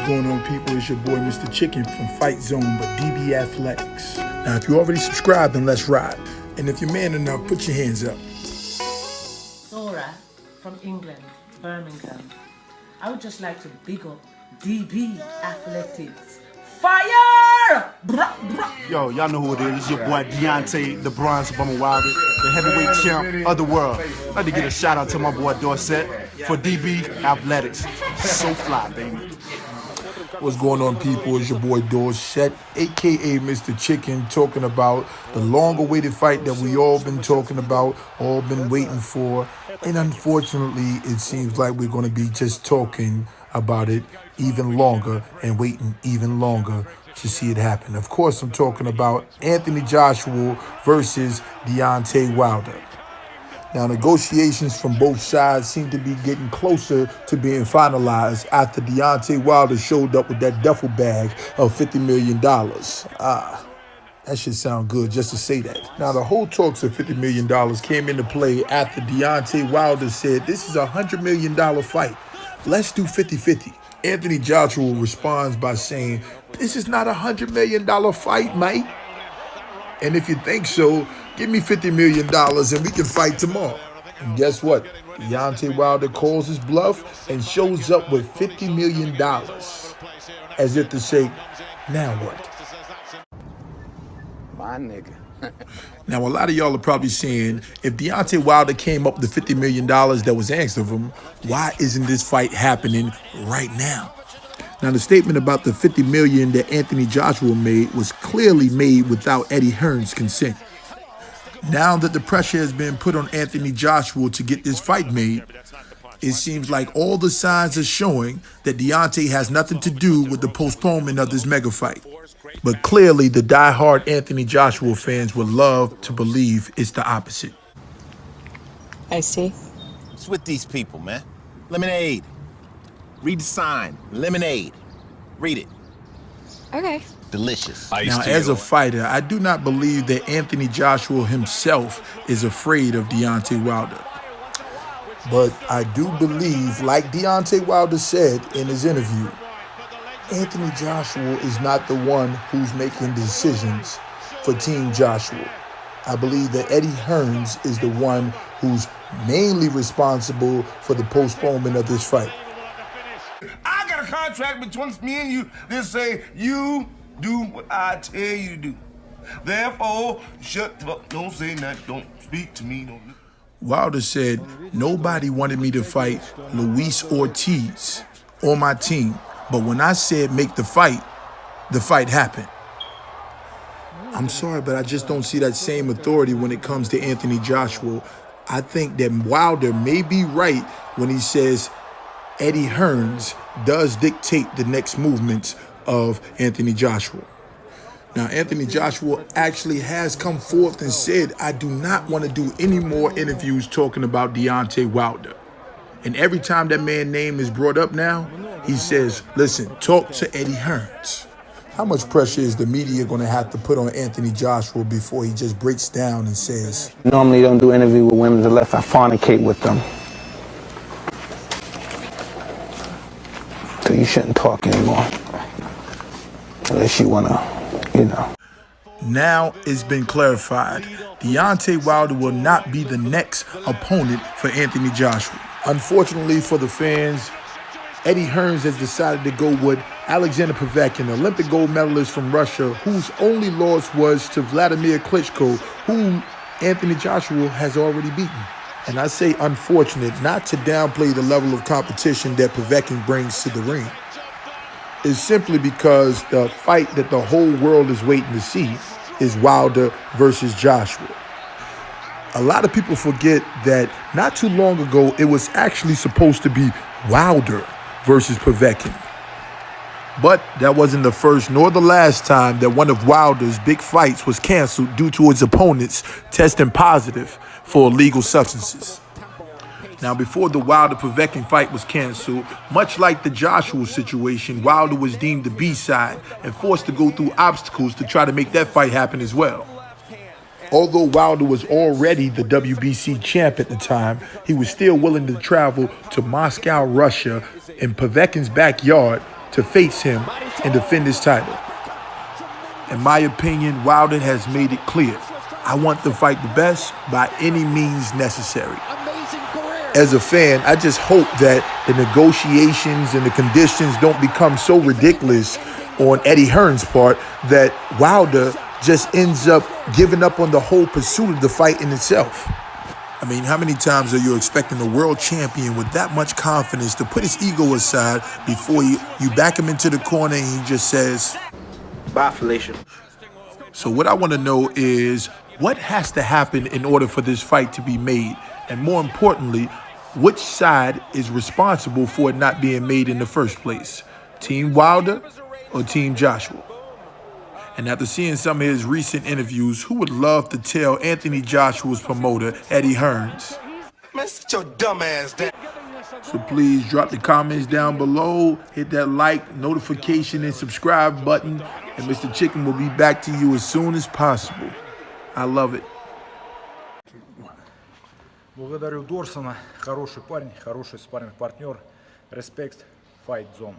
going on, people? It's your boy, Mr. Chicken from Fight Zone, but DB Athletics. Now, if you already subscribed, then let's ride. And if you're man enough, put your hands up. Sora from England, Birmingham. I would just like to big up DB Athletics. Fire! Yo, y'all know who it is. It's your boy Deontay, the Bronze Bomber Wilder, the heavyweight champ of the world. I'd like to get a shout out to my boy Dorset for DB Athletics. So fly, baby. What's going on, people? It's your boy Dorset, aka Mr. Chicken, talking about the long-awaited fight that we all been talking about, all been waiting for. And unfortunately, it seems like we're going to be just talking about it even longer and waiting even longer to see it happen. Of course, I'm talking about Anthony Joshua versus Deontay Wilder. Now, negotiations from both sides seem to be getting closer to being finalized after Deontay Wilder showed up with that duffel bag of $50 million. That should sound good just to say that. Now, the whole talks of $50 million came into play after Deontay Wilder said, this is a $100 million fight. Let's do 50-50. Anthony Joshua responds by saying, this is not a $100 million fight, mate. And if you think so, give me $50 million and we can fight tomorrow. And guess what? Deontay Wilder calls his bluff and shows up with $50 million. As if to say, now what? My nigga. Now, a lot of y'all are probably saying, if Deontay Wilder came up with $50 million that was asked of him, why isn't this fight happening right now? Now, the statement about the $50 million that Anthony Joshua made was clearly made without Eddie Hearn's consent. Now that the pressure has been put on Anthony Joshua to get this fight made, it seems like all the signs are showing that Deontay has nothing to do with the postponement of this mega fight. But clearly, the die-hard Anthony Joshua fans would love to believe it's the opposite. I see. What's with these people, man? Lemonade. Read the sign. Lemonade. Read it. Okay. Delicious. Now, as a fighter, I do not believe that Anthony Joshua himself is afraid of Deontay Wilder. But I do believe, like Deontay Wilder said in his interview, Anthony Joshua is not the one who's making decisions for Team Joshua. I believe that Eddie Hearns is the one who's mainly responsible for the postponement of this fight. I got a contract between me and you that say you do what I tell you to do. Therefore, shut up, don't say nothing, don't speak to me. Don't. Wilder said, nobody wanted me to fight Luis Ortiz on my team. But when I said make the fight happened. I'm sorry, but I just don't see that same authority when it comes to Anthony Joshua. I think that Wilder may be right when he says Eddie Hearns does dictate the next movements of Anthony Joshua. Now, Anthony Joshua actually has come forth and said, I do not want to do any more interviews talking about Deontay Wilder. And every time that man's name is brought up now, he says, listen, talk to Eddie Hearns. How much pressure is the media going to have to put on Anthony Joshua before he just breaks down and says, normally don't do interviews with women unless I fornicate with them. So you shouldn't talk anymore. Unless you want to, you know. Now it's been clarified. Deontay Wilder will not be the next opponent for Anthony Joshua. Unfortunately for the fans, Eddie Hearns has decided to go with Alexander Povetkin, Olympic gold medalist from Russia, whose only loss was to Vladimir Klitschko, whom Anthony Joshua has already beaten. And I say unfortunate, not to downplay the level of competition that Povetkin brings to the ring. It's simply because the fight that the whole world is waiting to see is Wilder versus Joshua. A lot of people forget that not too long ago, it was actually supposed to be Wilder versus Povetkin. But that wasn't the first nor the last time that one of Wilder's big fights was canceled due to his opponents testing positive for illegal substances. Now, before the Wilder-Povetkin fight was canceled, much like the Joshua situation, Wilder was deemed the B-side and forced to go through obstacles to try to make that fight happen as well. Although Wilder was already the WBC champ at the time, he was still willing to travel to Moscow, Russia, in Povetkin's backyard to face him and defend his title. In my opinion, Wilder has made it clear, I want to fight the best by any means necessary. As a fan, I just hope that the negotiations and the conditions don't become so ridiculous on Eddie Hearn's part that Wilder just ends up giving up on the whole pursuit of the fight in itself. I mean, how many times are you expecting a world champion with that much confidence to put his ego aside before you back him into the corner and he just says, Bye, Felicia. So what I want to know is what has to happen in order for this fight to be made? And more importantly, which side is responsible for it not being made in the first place? Team Wilder or Team Joshua? And after seeing some of his recent interviews, who would love to tell Anthony Joshua's promoter, Eddie Hearns? Man, sit your dumb ass down. So please drop the comments down below, hit that like, notification, and subscribe button, and Mr. Chicken will be back to you as soon as possible. I love it. Благодарю Дорсона. Хороший парень, хороший спарринг-партнер. Респект, Fight Zone.